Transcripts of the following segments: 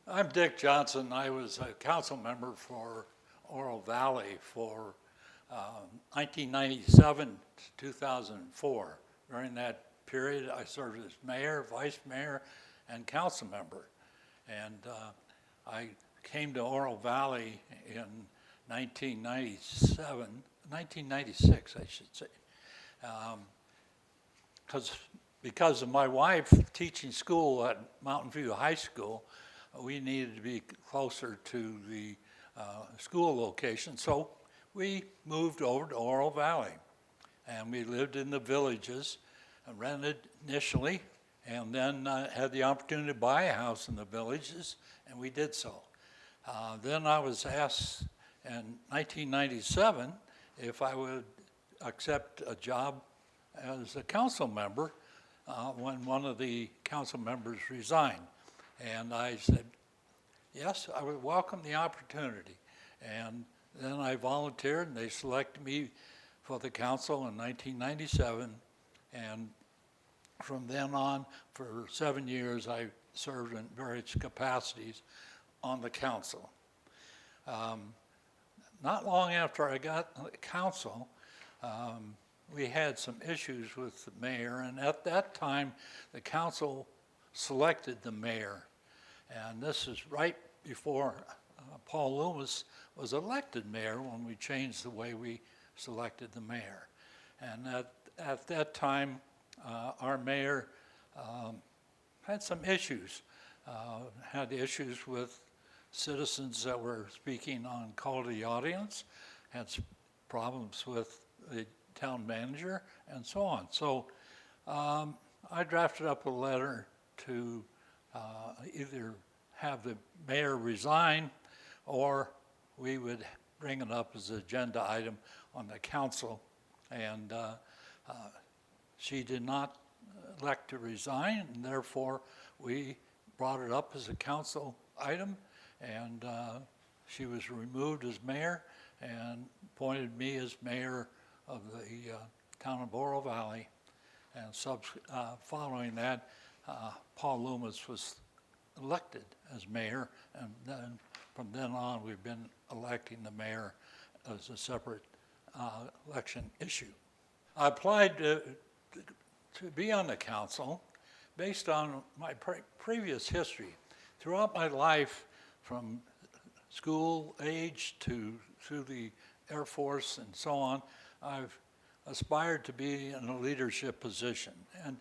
I'm Dick Johnson. I was a council member for Oro Valley for 1997 to 2004. During that period, I served as mayor, vice mayor, and council member. And I came to Oro Valley in 1996, I should say, because of my wife teaching school at Mountain View High School. We needed to be closer to the school location, so we moved over to Oro Valley. And we lived in the villages, rented initially, and then had the opportunity to buy a house in the villages, and we did so. Then I was asked in 1997 if I would accept a job as a council member when one of the council members resigned. And I said, yes, I would welcome the opportunity. And then I volunteered, and they selected me for the council in 1997. And from then on, for 7 years, I served in various capacities on the council. Not long after I got on the council, we had some issues with the mayor, and at that time, the council selected the mayor. And this is right before Paul Loomis was elected mayor, when we changed the way we selected the mayor. And at that time, our mayor had some issues, had issues with citizens that were speaking on call to the audience, had problems with the town manager, and so on. So I drafted up a letter to either have the mayor resign, or we would bring it up as an agenda item on the council. And she did not elect to resign, and therefore we brought it up as a council item, and she was removed as mayor and appointed me as mayor of the town of Oro Valley. And following that, Paul Loomis was elected as mayor, and then from then on we've been electing the mayor as a separate election issue. I applied to be on the council based on my previous history. Throughout my life, from school age to through the Air Force and so on, I've aspired to be in a leadership position and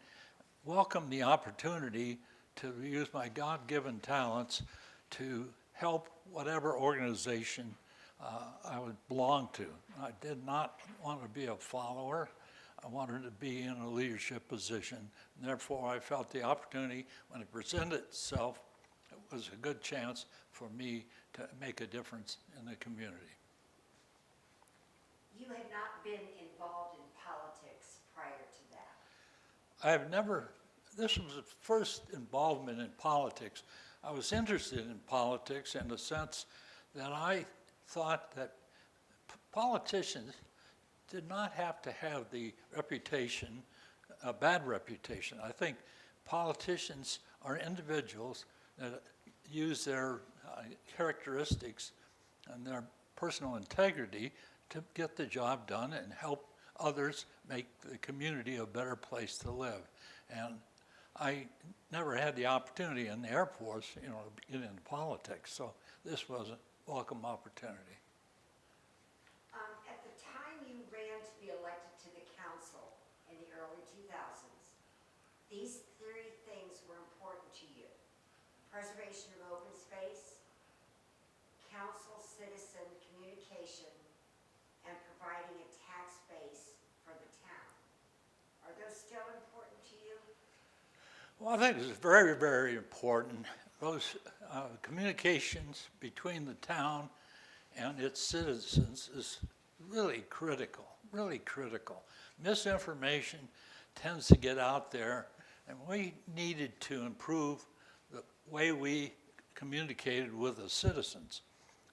welcome the opportunity to use my God-given talents to help whatever organization I would belong to. I did not want to be a follower. I wanted to be in a leadership position. And therefore, I felt the opportunity, when it presented itself, it was a good chance for me to make a difference in the community. You had not been involved in politics prior to that. I have never, this was the first involvement in politics. I was interested in politics in the sense that I thought that politicians did not have to have the reputation, a bad reputation. I think politicians are individuals that use their characteristics and their personal integrity to get the job done and help others make the community a better place to live. And I never had the opportunity in the Air Force, to get into politics, so this was a welcome opportunity. At the time you ran to be elected to the council in the early 2000s, these three things were important to you: preservation of open space, council-citizen communication, and providing a tax base for the town. Are those still important to you? Well, I think it's very, very important. Those communications between the town and its citizens is really critical, really critical. Misinformation tends to get out there, and we needed to improve the way we communicated with the citizens.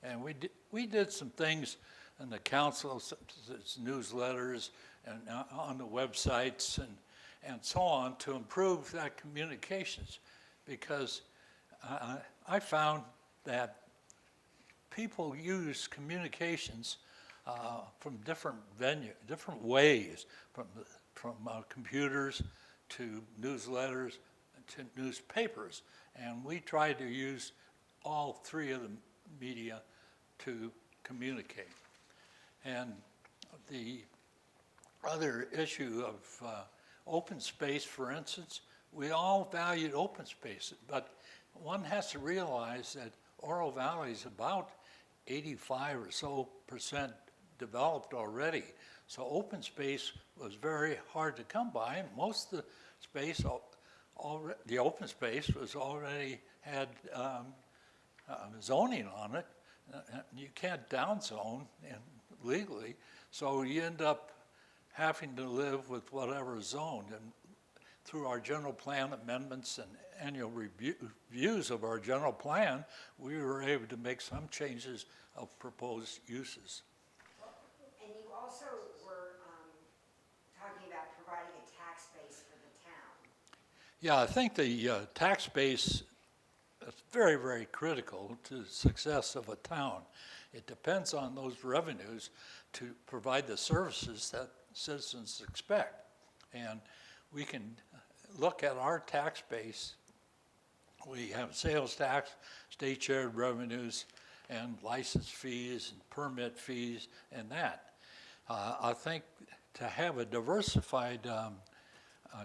And we did some things in the council, such as newsletters and on the websites and so on, to improve that communications, because I found that people use communications from different ways, from computers to newsletters to newspapers, and we try to use all three of the media to communicate. And the other issue of open space, for instance, we all valued open space, but one has to realize that Oro Valley is about 85 or so % developed already. So open space was very hard to come by. Most of the space, the open space was already had zoning on it. You can't downzone legally, so you end up having to live with whatever is zoned. And through our general plan amendments and annual reviews of our general plan, we were able to make some changes of proposed uses. And you also were talking about providing a tax base for the town. Yeah, I think the tax base is very, very critical to the success of a town. It depends on those revenues to provide the services that citizens expect. And we can look at our tax base. We have sales tax, state shared revenues, and license fees and permit fees and that. I think to have a diversified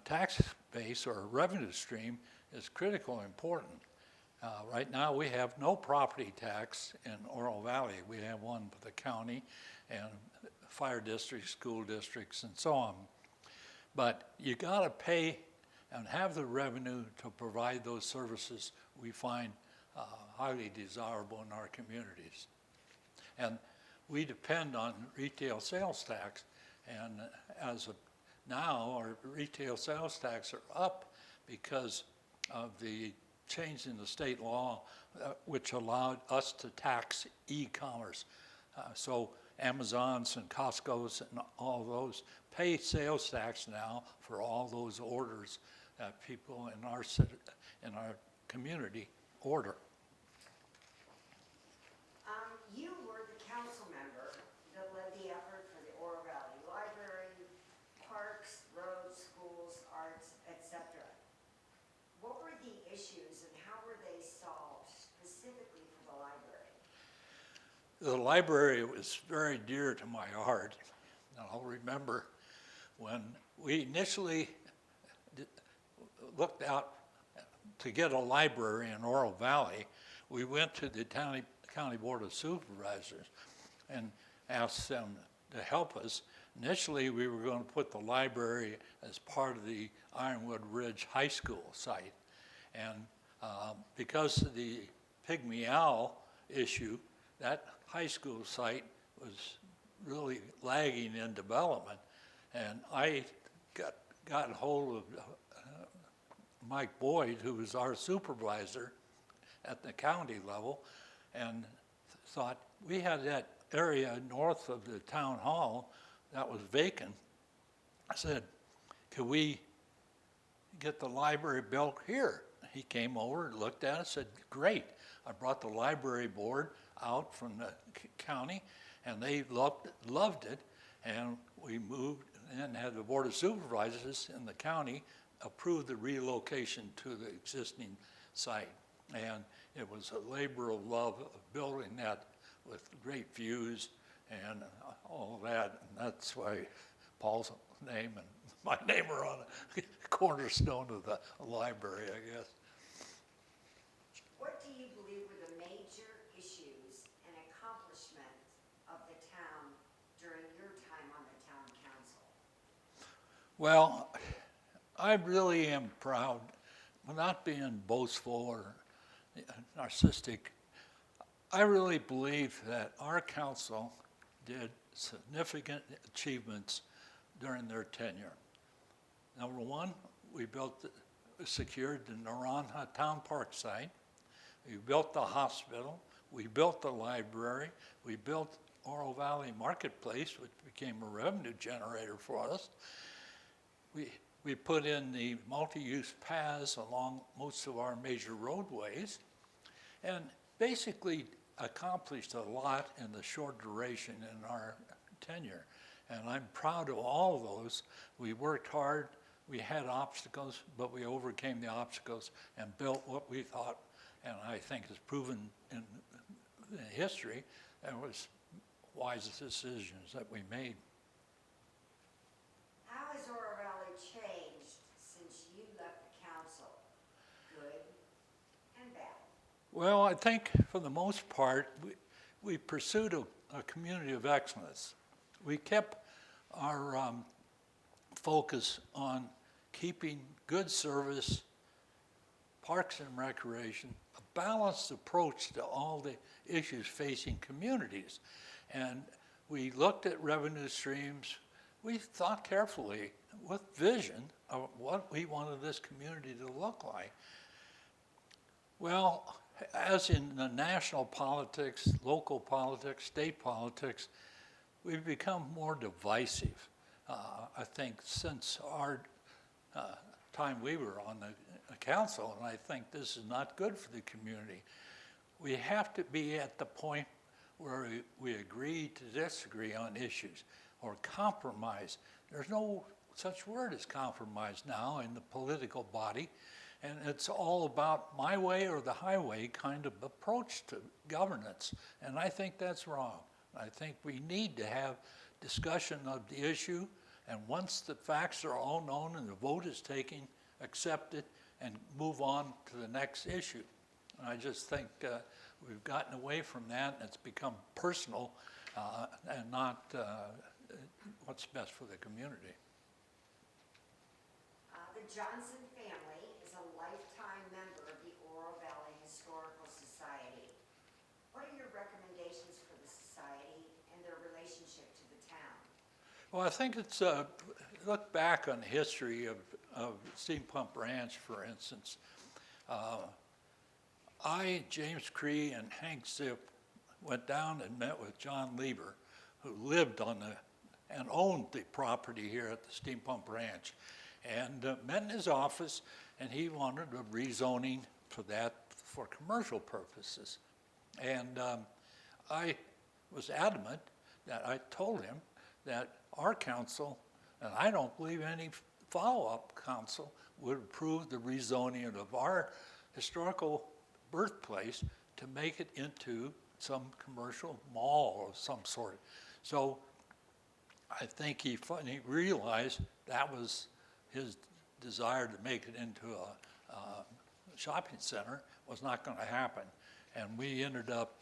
tax base or revenue stream is critically important. Right now we have no property tax in Oro Valley. We have one for the county and fire districts, school districts, and so on. But you got to pay and have the revenue to provide those services we find highly desirable in our communities. And we depend on retail sales tax, and as of now, our retail sales tax are up because of the change in the state law, which allowed us to tax e-commerce. So Amazon's and Costco's and all those pay sales tax now for all those orders that people in our community order. You were the council member that led the effort for the Oro Valley Library, parks, roads, schools, arts, etc. What were the issues and how were they solved specifically for the library? The library was very dear to my heart. And I'll remember when we initially looked out to get a library in Oro Valley, we went to the County Board of Supervisors and asked them to help us. Initially, we were going to put the library as part of the Ironwood Ridge High School site. And because of the pygmy owl issue, that high school site was really lagging in development. And I got hold of Mike Boyd, who was our supervisor at the county level, and thought we had that area north of the town hall that was vacant. I said, could we get the library built here? He came over, looked at it, said, great. I brought the library board out from the county, and they loved it, and we moved and had the Board of Supervisors in the county approve the relocation to the existing site. And it was a labor of love of building that with great views and all that. And that's why Paul's name and my name are on a cornerstone of the library, I guess. What do you believe were the major issues and accomplishments of the town during your time on the town council? Well, I really am proud, not being boastful or narcissistic. I really believe that our council did significant achievements during their tenure. Number one, we secured the Naranja Town Park site. We built the hospital. We built the library. We built Oro Valley Marketplace, which became a revenue generator for us. We put in the multi-use paths along most of our major roadways, and basically accomplished a lot in the short duration in our tenure. And I'm proud of all of those. We worked hard, we had obstacles, but we overcame the obstacles and built what we thought, and I think is proven in history, that was wise decisions that we made. How has Oro Valley changed since you left the council? Good and bad? Well, I think for the most part, we pursued a community of excellence. We kept our focus on keeping good service, parks and recreation, a balanced approach to all the issues facing communities. And we looked at revenue streams. We thought carefully with vision of what we wanted this community to look like. Well, as in the national politics, local politics, state politics, we've become more divisive. I think since our time we were on the council, and I think this is not good for the community. We have to be at the point where we agree to disagree on issues or compromise. There's no such word as compromise now in the political body, and it's all about my way or the highway kind of approach to governance, and I think that's wrong. I think we need to have discussion of the issue, and once the facts are all known and the vote is taken, accept it and move on to the next issue. And I just think we've gotten away from that, and it's become personal and not what's best for the community. The Johnson family is a lifetime member of the Oro Valley Historical Society. What are your recommendations for the society and their relationship to the town? Well, I think it's, look back on the history of Steam Pump Ranch, for instance. James Cree, and Hank Zip went down and met with John Lieber, who lived on and owned the property here at the Steam Pump Ranch, and met in his office, and he wanted a rezoning for that for commercial purposes. And I was adamant that I told him that our council, and I don't believe any follow-up council, would approve the rezoning of our historical birthplace to make it into some commercial mall of some sort. So I think he finally realized that was his desire to make it into a shopping center was not going to happen. And we ended up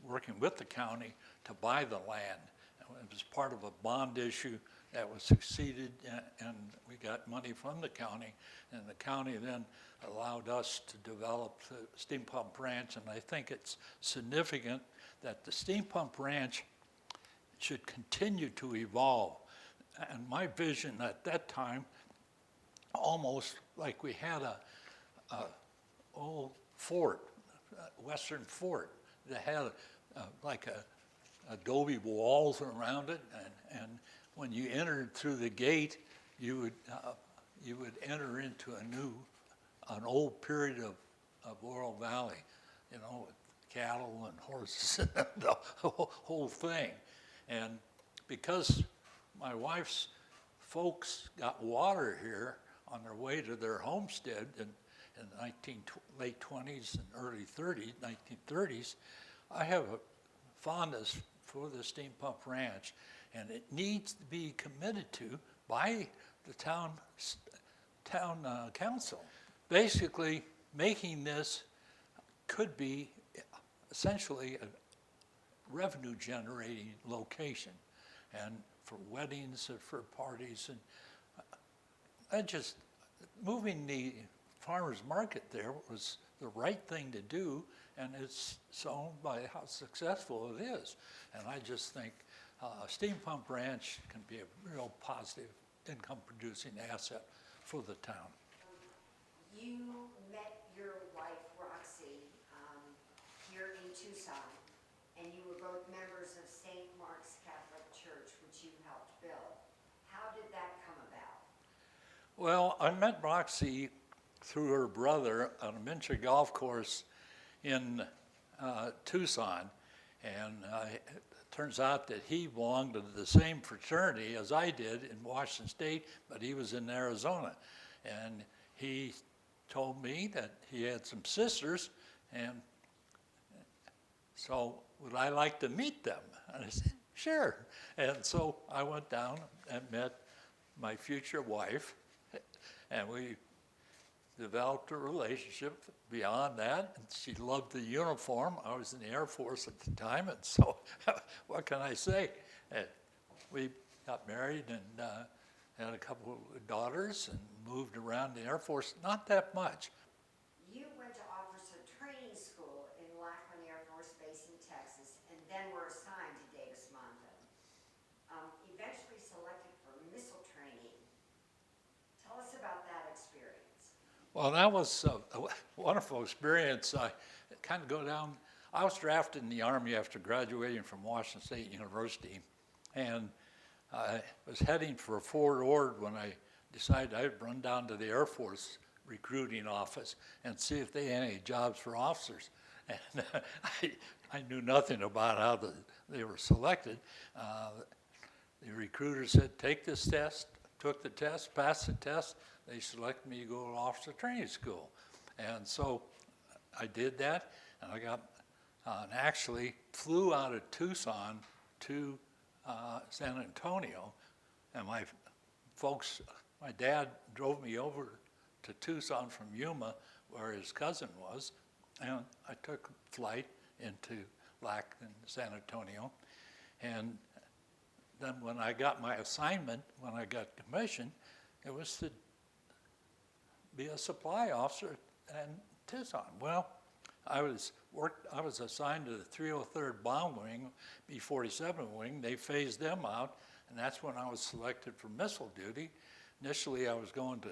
working with the county to buy the land. It was part of a bond issue that was succeeded, and we got money from the county, and the county then allowed us to develop the Steam Pump Ranch, and I think it's significant that the Steam Pump Ranch should continue to evolve. And my vision at that time, almost like we had a old fort, Western fort, that had like adobe walls around it, and when you entered through the gate, you would enter into an old period of Oro Valley, you know, with cattle and horses and the whole thing. And because my wife's folks got water here on their way to their homestead in the late 20s and early 1930s, I have a fondness for the Steam Pump Ranch, and it needs to be committed to by the town council. Basically, making this could be essentially a revenue generating location, and for weddings and for parties, and just moving the farmers market there was the right thing to do, and it's shown by how successful it is. And I just think Steam Pump Ranch can be a real positive income producing asset for the town. You met your wife, Roxy, here in Tucson, and you were both members of St. Mark's Catholic Church, which you helped build. How did that come about? Well, I met Roxy through her brother on a miniature golf course in Tucson, and it turns out that he belonged to the same fraternity as I did in Washington State, but he was in Arizona. And he told me that he had some sisters, and so would I like to meet them? And I said, sure. And so I went down and met my future wife, and we developed a relationship beyond that. And she loved the uniform. I was in the Air Force at the time, and so what can I say? And we got married and had a couple of daughters and moved around the Air Force, not that much. You went to Officer Training School in Lackland Air Force Base in Texas, and then were assigned to Davis-Monthan. Eventually selected for missile training. Tell us about that experience. Well, that was a wonderful experience. I kind of go down. I was drafted in the Army after graduating from Washington State University, and I was heading for Fort Ord when I decided I'd run down to the Air Force recruiting office and see if they had any jobs for officers. And I knew nothing about how they were selected. The recruiter said, take this test, took the test, passed the test. They selected me to go to officer training school. And so I did that, and I got, and actually flew out of Tucson to San Antonio, and my folks, my dad drove me over to Tucson from Yuma, where his cousin was, and I took a flight into Lackland, San Antonio, and then when I got my assignment, when I got commissioned, it was to be a supply officer in Tucson. Well, I was assigned to the 303rd Bomb Wing, B-47 Wing. They phased them out, and that's when I was selected for missile duty. Initially, I was going to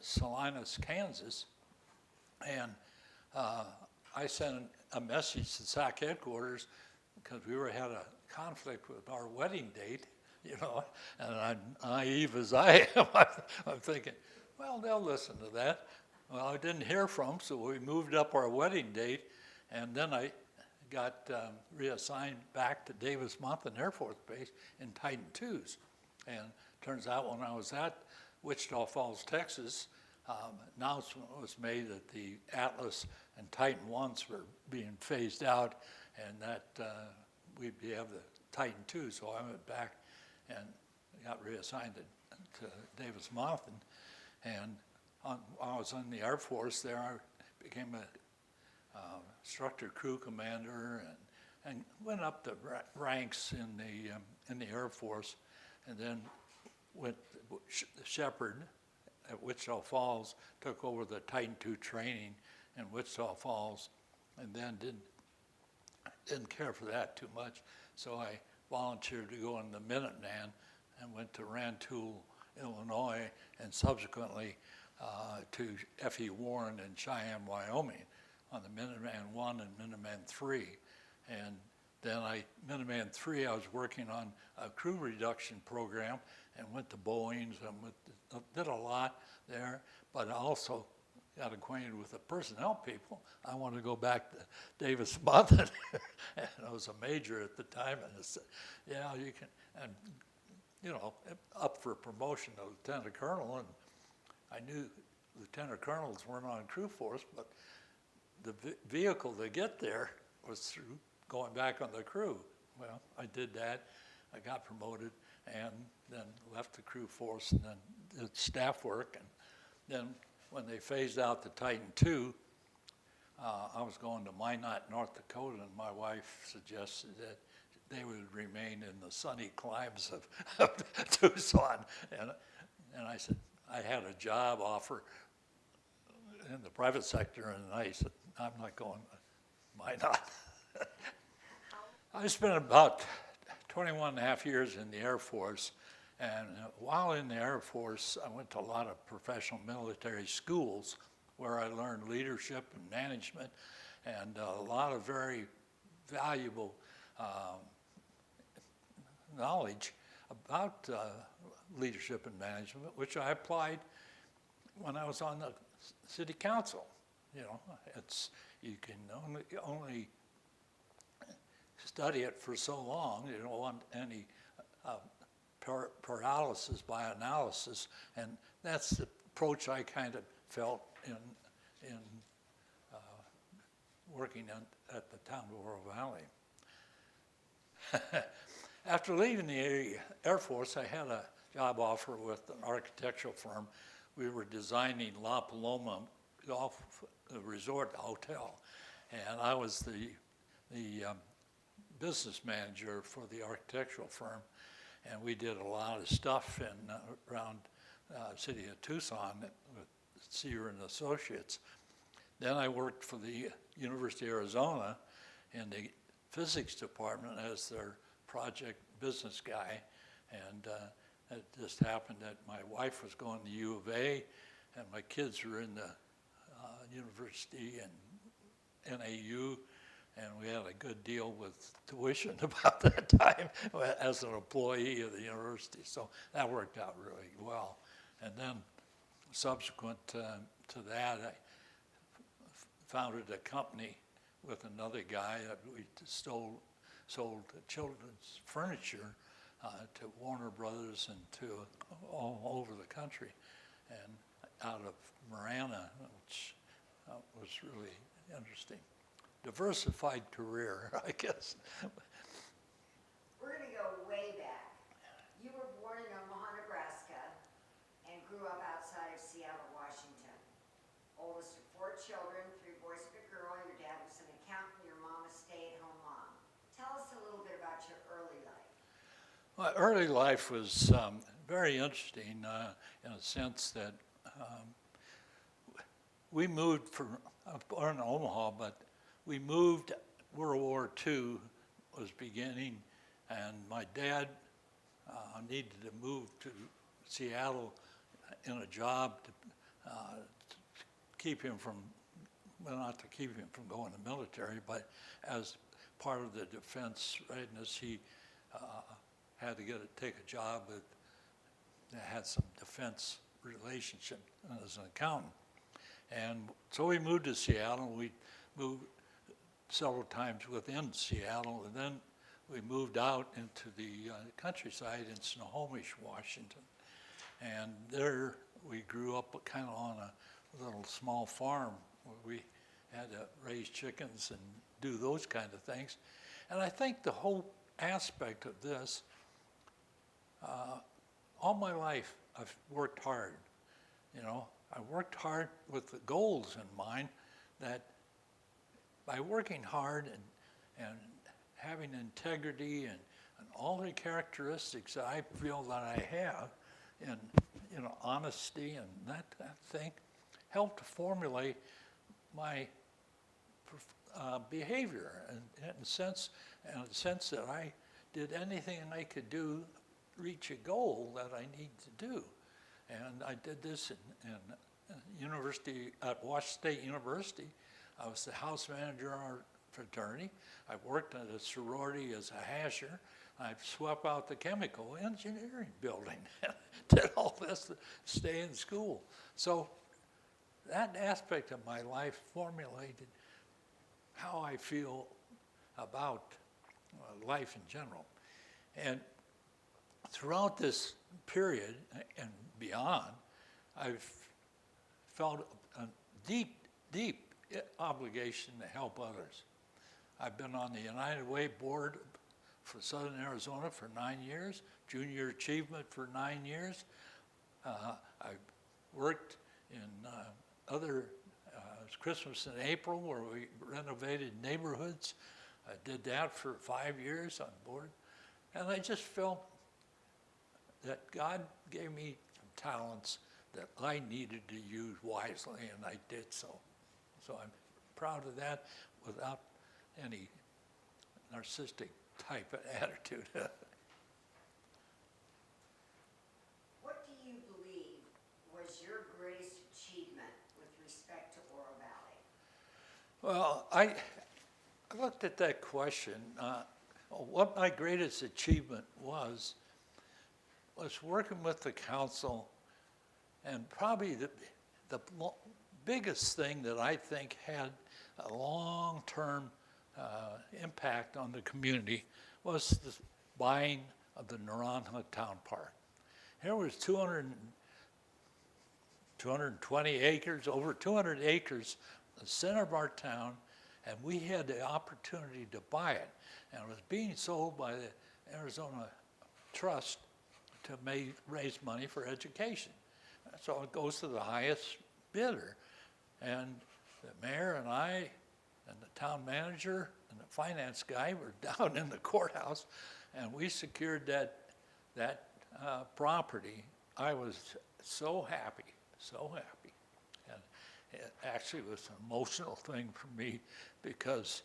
Salinas, Kansas, and I sent a message to SAC headquarters because we had a conflict with our wedding date, you know, and I'm naive as I am, I'm thinking, well, they'll listen to that. Well, I didn't hear from them, so we moved up our wedding date, and then I got reassigned back to Davis-Monthan Air Force Base in Titan IIs. And turns out when I was at Wichita Falls, Texas, announcement was made that the Atlas and Titan I's were being phased out, and that we'd have the Titan II. So I went back and got reassigned to Davis-Monthan, and while I was in the Air Force there, I became a instructor crew commander and went up the ranks in the Air Force, and then went Shepherd at Wichita Falls, took over the Titan II training in Wichita Falls, and then didn't care for that too much, so I volunteered to go in the Minuteman and went to Rantoul, Illinois, and subsequently to F.E. Warren in Cheyenne, Wyoming, on the Minuteman I and Minuteman III. And then Minuteman III, I was working on a crew reduction program and went to Boeing's and did a lot there, but I also got acquainted with the personnel people. I wanted to go back to Davis-Monthan, and I was a major at the time, and I said, yeah, you can, and you know, up for promotion to lieutenant colonel, and I knew lieutenant colonels weren't on crew force, but the vehicle to get there was through going back on the crew. Well, I did that. I got promoted and then left the crew force and then did staff work. And then when they phased out the Titan II, I was going to Minot, North Dakota, and my wife suggested that they would remain in the sunny climes of Tucson. And I said, I had a job offer in the private sector, and I said, I'm not going to Minot. I spent about 21 and a half years in the Air Force, and while in the Air Force, I went to a lot of professional military schools where I learned leadership and management and a lot of very valuable knowledge about leadership and management, which I applied when I was on the city council. you know, you can only study it for so long. You don't want any paralysis by analysis, and that's the approach I kind of felt in working at the town of Oro Valley. After leaving the Air Force, I had a job offer with an architectural firm. We were designing La Paloma Golf Resort Hotel, and I was the business manager for the architectural firm, and we did a lot of stuff around city of Tucson with Sear and Associates. Then I worked for the University of Arizona in the physics department as their project business guy, and it just happened that my wife was going to U of A, and my kids were in the university and NAU, and we had a good deal with tuition about that time as an employee of the university, so that worked out really well. And then subsequent to that, I founded a company with another guy that we sold children's furniture to Warner Brothers and to all over the country, and out of Marana, which was really interesting. Diversified career, I guess. We're gonna go way back. You were born in Omaha, Nebraska, and grew up outside of Seattle, Washington. Oldest of 4 children, 3 boys and a girl. Your dad was an accountant, your mom a stay-at-home mom. Tell us a little bit about your early life. My early life was very interesting in a sense that we moved from, I was born in Omaha, but we moved, World War II was beginning, and my dad needed to move to Seattle in a job to keep him from, well, not to keep him from going to the military, but as part of the defense readiness, he had to take a job that had some defense relationship as an accountant. And so we moved to Seattle. We moved several times within Seattle, and then we moved out into the countryside in Snohomish, Washington. And there we grew up kind of on a little small farm where we had to raise chickens and do those kind of things. And I think the whole aspect of this, all my life I've worked hard, you know. I worked hard with the goals in mind, that by working hard and having integrity and all the characteristics that I feel that I have, and you know, honesty and that thing, helped to formulate my behavior, and in a sense that I did anything I could do to reach a goal that I need to do. And I did this in university, at Washington State University. I was the house manager of our fraternity. I worked at a sorority as a hasher. I swept out the chemical engineering building. Did all this to stay in school. So that aspect of my life formulated how I feel about life in general. And throughout this period and beyond, I've felt a deep, deep obligation to help others. I've been on the United Way board for Southern Arizona for 9 years, Junior Achievement for 9 years. I've worked in other Christmas in April, where we renovated neighborhoods. I did that for 5 years on board. And I just felt that God gave me some talents that I needed to use wisely, and I did so. So I'm proud of that without any narcissistic type of attitude. What do you believe was your greatest achievement with respect to Oro Valley? Well, I looked at that question. What my greatest achievement was working with the council, and probably the biggest thing that I think had a long-term impact on the community was the buying of the Naranja Town Park. Here was 220 acres, over 200 acres, the center of our town, and we had the opportunity to buy it. And it was being sold by the Arizona Trust to raise money for education. So it goes to the highest bidder. And the mayor and I and the town manager and the finance guy were down in the courthouse, and we secured that property. I was so happy. And it actually was an emotional thing for me because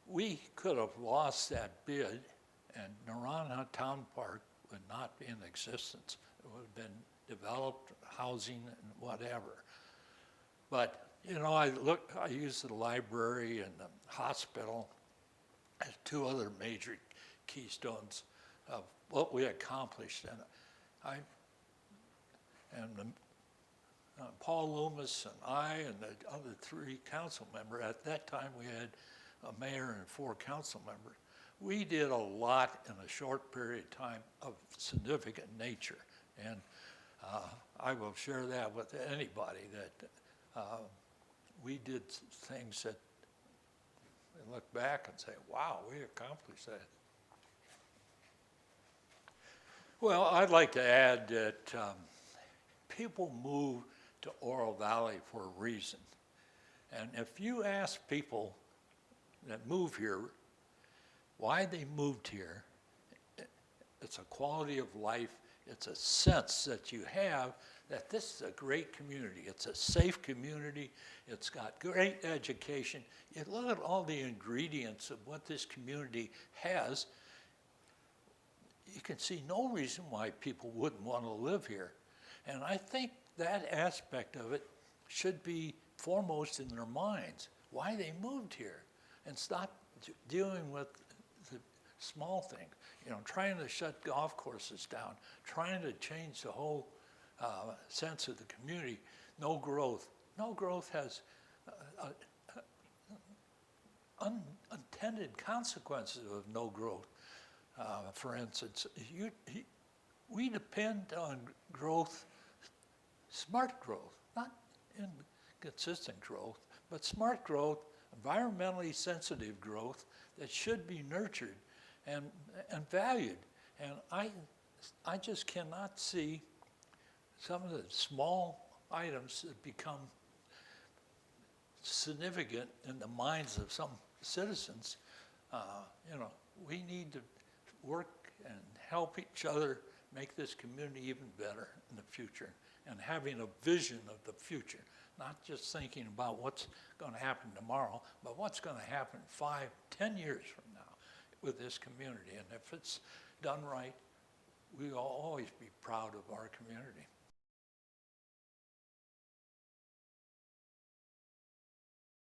we could have lost that bid and Naranja Town Park would not be in existence. It would have been developed, housing and whatever. But, you know, I used the library and the hospital as two other major keystones of what we accomplished. And Paul Loomis and I and the other three council members, at that time we had a mayor and 4 council members. We did a lot in a short period of time of significant nature. And I will share that with anybody that we did things that we look back and say, wow, we accomplished that. Well, I'd like to add that people move to Oro Valley for a reason. And if you ask people that move here why they moved here, it's a quality of life, it's a sense that you have that this is a great community. It's a safe community. It's got great education. You look at all the ingredients of what this community has, you can see no reason why people wouldn't want to live here. And I think that aspect of it should be foremost in their minds, why they moved here, and stop dealing with the small things. You know, trying to shut golf courses down, trying to change the whole sense of the community. No growth. No growth has unintended consequences of no growth. For instance, we depend on growth, smart growth, not inconsistent growth, but smart growth, environmentally sensitive growth that should be nurtured and valued. And I just cannot see some of the small items that become significant in the minds of some citizens. You know, we need to work and help each other make this community even better in the future, and having a vision of the future, not just thinking about what's going to happen tomorrow, but what's going to happen 5, 10 years from now with this community. And if it's done right, we will always be proud of our community.